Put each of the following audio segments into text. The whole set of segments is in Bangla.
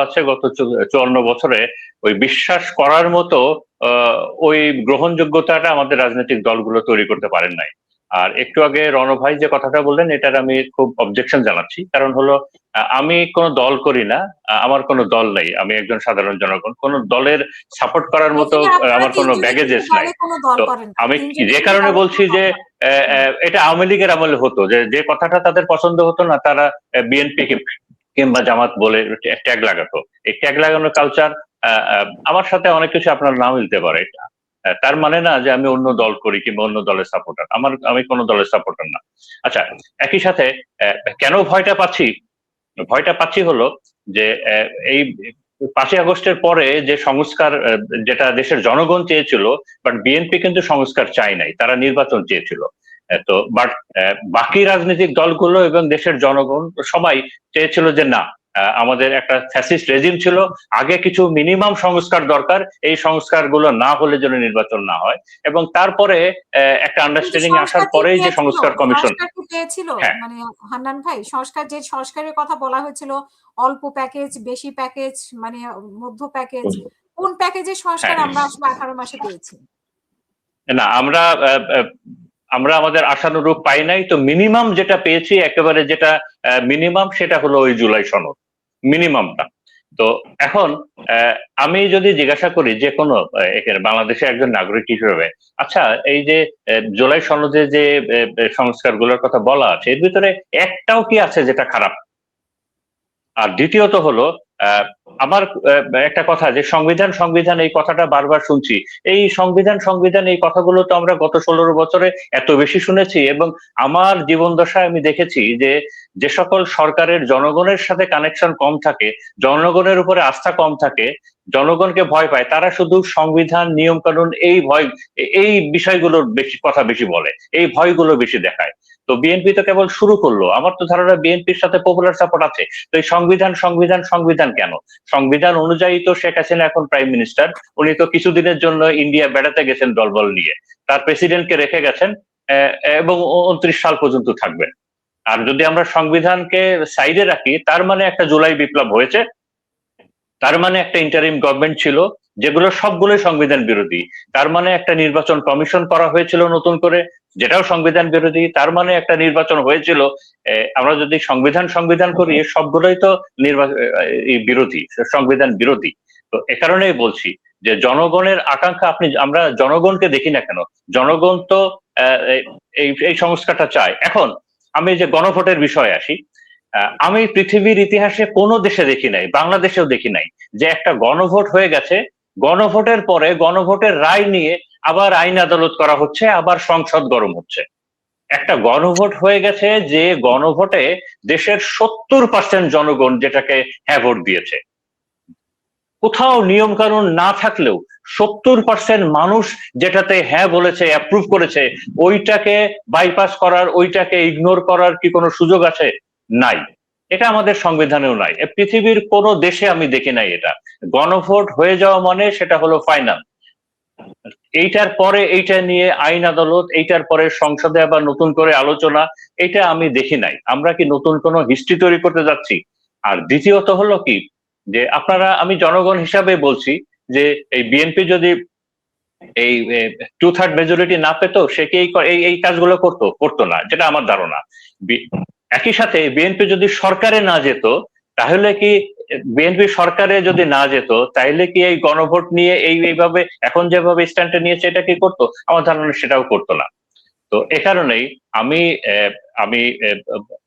আছে গত 54 বছরে ওই বিশ্বাস করার মতো ওই গ্রহণযোগ্যতাটা আমাদের রাজনৈতিক দলগুলো তৈরি করতে পারেন নাই। আর একটু আগে রণ ভাই যে কথাটা বললেন এটার আমি খুব অবজেকশন জানাচ্ছি, কারণ হলো আমি কোনো দল করি না, আমার কোনো দল নেই, আমি একজন সাধারণ জনগণ, কোনো দলের সাপোর্ট করার মতো আমার কোনো ব্যাগেজেস নাই। তো আমি যে কারণে বলছি যে এটা আওয়ামী লীগের আমলে হতো, যে যে কথাটা তাদের পছন্দ হতো না তারা বিএনপি কিংবা জামাত বলে ট্যাগ লাগাতো। এই ট্যাগ লাগানোর কালচার আমার সাথে অনেক কিছু আপনার নাও মিলতে পারে, তার মানে না যে আমি অন্য দল করি কিংবা অন্য দলের সাপোর্টার, আমি কোনো দলের সাপোর্টার না। আচ্ছা, একই সাথে কেন ভয়টা পাচ্ছি হলো যে এই 5ই আগস্টের পরে যে সংস্কার যেটা দেশের জনগণ চেয়েছিল, বাট বিএনপি কিন্তু সংস্কার চায় নাই, তারা নির্বাচন চেয়েছিল। তো বাট বাকি রাজনৈতিক দলগুলো এবং দেশের জনগণ সবাই চেয়েছিল যে না, আমাদের একটা ফ্যাসিস্ট রেজিম ছিল, আগে কিছু মিনিমাম সংস্কার দরকার, এই সংস্কারগুলো না হলে যেন নির্বাচন না হয়, এবং তারপরে একটা আন্ডারস্ট্যান্ডিং আসার পরেই যে সংস্কার কমিশন। হ্যাঁ, মানে হান্নান ভাই, যে সংস্কারের কথা বলা হয়েছিল, অল্প প্যাকেজ, বেশি প্যাকেজ, মানে মধ্য প্যাকেজ, কোন প্যাকেজের সংস্কার আমরা আসলে 18 মাসে পেয়েছি? না, আমরা আমাদের আশানুরূপ পাই নাই। তো মিনিমাম যেটা পেয়েছি, একেবারে যেটা মিনিমাম, সেটা হলো ওই জুলাই সনদ, মিনিমামটা। তো এখন আমি যদি জিজ্ঞাসা করি যে কোনো বাংলাদেশে একজন নাগরিক হিসেবে, আচ্ছা এই যে জুলাই সনদে যে সংস্কারগুলোর কথা বলা আছে, এর ভিতরে একটাও কি আছে যেটা খারাপ? আর দ্বিতীয়ত হলো আমার একটা কথা, যে সংবিধান সংবিধান এই কথাটা বারবার শুনছি, এই সংবিধান এই কথাগুলো তো আমরা গত 16 বছরে এত বেশি শুনেছি, এবং আমার জীবন দশায় আমি দেখেছি যে যে সকল সরকারের জনগণের সাথে কানেকশন কম থাকে, জনগণের উপরে আস্থা কম থাকে, জনগণকে ভয় পায়, তারা শুধু সংবিধান নিয়ম কানুন এই বিষয়গুলোর কথা বেশি বলে, এই ভয়গুলো বেশি দেখায়। তো বিএনপি তো কেবল শুরু করলো, আমার তো ধারণা বিএনপির সাথে পপুলার সাপোর্ট আছে। তো এই সংবিধান কেন? সংবিধান অনুযায়ী তো শেখ হাসিনা এখন প্রাইম মিনিস্টার, উনি তো কিছুদিনের জন্য ইন্ডিয়া বেড়াতে গেছেন দলবল নিয়ে, তার প্রেসিডেন্টকে রেখে গেছেন, এবং 29 সাল পর্যন্ত থাকবেন। আর যদি আমরা সংবিধানকে সাইডে রাখি, তার মানে একটা জুলাই বিপ্লব হয়েছে, তার মানে একটা ইন্টারিম গভর্নমেন্ট ছিল, যেগুলো সবগুলোই সংবিধান বিরোধী, তার মানে একটা নির্বাচন কমিশন করা হয়েছিল নতুন করে, যেটাও সংবিধান বিরোধী, তার মানে একটা নির্বাচন হয়েছিল। আমরা যদি সংবিধান করি, সবগুলোই তো বিরোধী, সংবিধান বিরোধী। তো এ কারণেই বলছি যে জনগণের আকাঙ্ক্ষা, আমরা জনগণকে দেখি না কেন? জনগণ তো এই সংস্কারটা চায়। এখন আমি যে গণভোটের বিষয়ে আসি, আমি পৃথিবীর ইতিহাসে কোনো দেশে দেখি নাই, বাংলাদেশেও দেখি নাই, যে একটা গণভোট হয়ে গেছে, গণভোটের পরে গণভোটের রায় নিয়ে আবার আইন আদালত করা হচ্ছে, আবার সংসদ গরম হচ্ছে। একটা গণভোট হয়ে গেছে, যে গণভোটে দেশের 70% জনগণ যেটাকে হ্যাঁ ভোট দিয়েছে, কোথাও নিয়ম কানুন না থাকলেও 70% মানুষ যেটাতে হ্যাঁ বলেছে, অ্যাপ্রুভ করেছে, ওইটাকে বাইপাস করার, ওইটাকে ইগনোর করার কি কোনো সুযোগ আছে? নাই। এটা আমাদের সংবিধানেও নাই, পৃথিবীর কোনো দেশে আমি দেখি নাই এটা। গণভোট হয়ে যাওয়া মানে সেটা হলো ফাইনাল, এইটার পরে এইটা নিয়ে আইন আদালত, এইটার পরে সংসদে আবার নতুন করে আলোচনা, এটা আমি দেখি নাই। আমরা কি নতুন কোনো হিস্ট্রি তৈরি করতে যাচ্ছি? আর দ্বিতীয়ত হলো কি, যে আমি জনগণ হিসাবে বলছি যে এই বিএনপি যদি এই 2/3 মেজরিটি না পেত, সে কি এই কাজগুলো করতো না, যেটা আমার ধারণা। একই সাথে বিএনপি যদি সরকারে না যেত, তাহলে কি বিএনপি সরকারে যদি না যেত, তাহলে কি এই গণভোট নিয়ে এইভাবে এখন যেভাবে স্ট্যান্ডে নিয়েছে, এটা কি করতো? আমার ধারণা সেটাও করতো না। তো এ কারণেই আমি আমি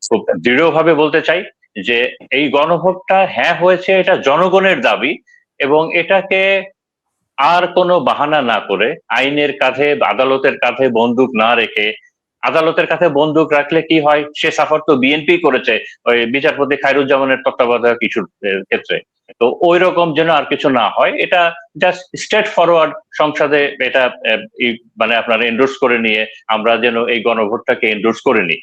খুব দৃঢ়ভাবে বলতে চাই যে এই গণভোটটা হ্যাঁ হয়েছে, এটা জনগণের দাবি, এবং এটাকে আর কোনো বাহানা না করে, আইনের কাঁধে, আদালতের কাঁধে বন্দুক না রেখে, আদালতের কাছে বন্দুক রাখলে কি হয়, সে সাফার তো বিএনপি করেছে ওই বিচারপতি খায়রুজ্জামানের তত্ত্বাবধায়ক ইস্যুর ক্ষেত্রে। তো ওই রকম যেন আর কিছু না হয়, এটা জাস্ট স্ট্রেট ফরওয়ার্ড সংসদে এটা মানে আপনারা এন্ডোর্স করে নিয়ে আমরা যেন এই গণভোটটাকে এন্ডোর্স করে নিই।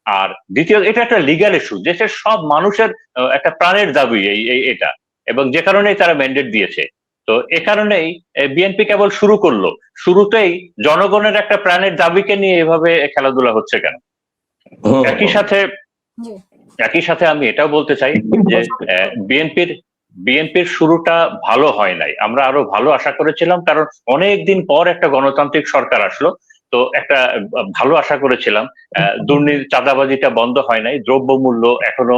আর দ্বিতীয়, এটা একটা লিগ্যাল ইস্যু, দেশের সব মানুষের একটা প্রাণের দাবি এটা, এবং যে কারণেই তারা ম্যান্ডেট দিয়েছে। তো এ কারণেই বিএনপি কেবল শুরু করলো, শুরুতেই জনগণের একটা প্রাণের দাবিকে নিয়ে এভাবে খেলাধুলা হচ্ছে কেন? একই সাথে আমি এটাও বলতে চাই যে বিএনপির শুরুটা ভালো হয় নাই, আমরা আরো ভালো আশা করেছিলাম, কারণ অনেক দিন পর একটা গণতান্ত্রিক সরকার আসলো। তো একটা ভালো আশা করেছিলাম। দুর্নীতি চাঁদাবাজিটা বন্ধ হয় নাই, দ্রব্যমূল্য এখনো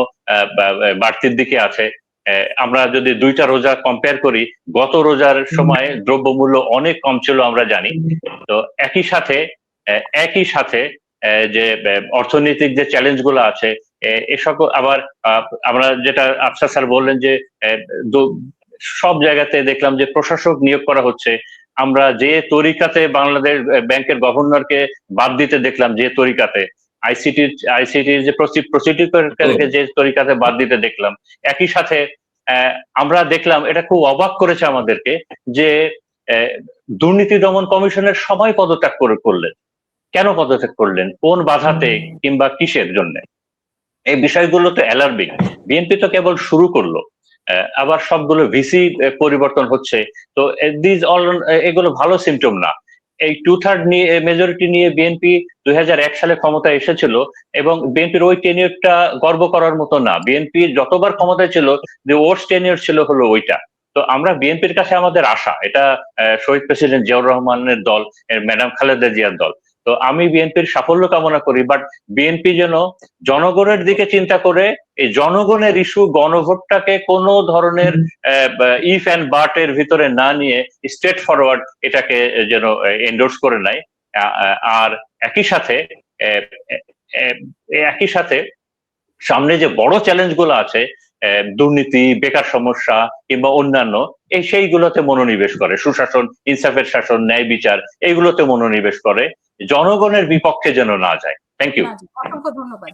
বাড়তির দিকে আছে। আমরা যদি দুইটা রোজা কম্পেয়ার করি, গত রোজার সময় দ্রব্যমূল্য অনেক কম ছিল আমরা জানি। তো একই সাথে যে অর্থনৈতিক যে চ্যালেঞ্জ গুলো আছে, এসব আবার আমরা যেটা আফসার স্যার বললেন যে সব জায়গাতে দেখলাম যে প্রশাসক নিয়োগ করা হচ্ছে। আমরা যে তরিকাতে বাংলাদেশ ব্যাংকের গভর্নরকে বাদ দিতে দেখলাম, যে তরিকাতে আইসিটির যে প্রসিডিউরকে যে তরিকাতে বাদ দিতে দেখলাম, একই সাথে আমরা দেখলাম, এটা খুব অবাক করেছে আমাদেরকে, যে দুর্নীতি দমন কমিশনের সবাই পদত্যাগ করলেন। কেন পদত্যাগ করলেন, কোন বাধাতে কিংবা কিসের জন্য? এই বিষয়গুলো তো অ্যালার্মিং। বিএনপি তো কেবল শুরু করলো, আবার সবগুলো ভিসি পরিবর্তন হচ্ছে। তো এগুলো ভালো সিমটম না। এই 2/3 নিয়ে মেজরিটি নিয়ে বিএনপি 2001 সালে ক্ষমতায় এসেছিল, এবং বিএনপির ওই টেনিয়রটা গর্ব করার মতো না। বিএনপি যতবার ক্ষমতায় ছিল, যে ওয়ার্স্ট টেনিয়র ছিল হলো ওইটা। তো আমরা বিএনপির কাছে আমাদের আশা, এটা শহীদ প্রেসিডেন্ট জিয়াউর রহমানের দল, ম্যাডাম খালেদা জিয়ার দল। তো আমি বিএনপির সাফল্য কামনা করি, বাট বিএনপি যেন জনগণের দিকে চিন্তা করে এই জনগণের ইস্যু, গণভোটটাকে কোনো ধরনের ইফ অ্যান্ড বাট এর ভিতরে না নিয়ে স্ট্রেট ফরওয়ার্ড এটাকে যেন এন্ডোর্স করে নেয়। আর একই সাথে সামনে যে বড় চ্যালেঞ্জ গুলো আছে, দুর্নীতি, বেকার সমস্যা কিংবা অন্যান্য, সেইগুলোতে মনোনিবেশ করে, সুশাসন, ইনসাফের শাসন, ন্যায় বিচার, এইগুলোতে মনোনিবেশ করে, জনগণের বিপক্ষে যেন না যায়। Thank you. অসংখ্য ধন্যবাদ।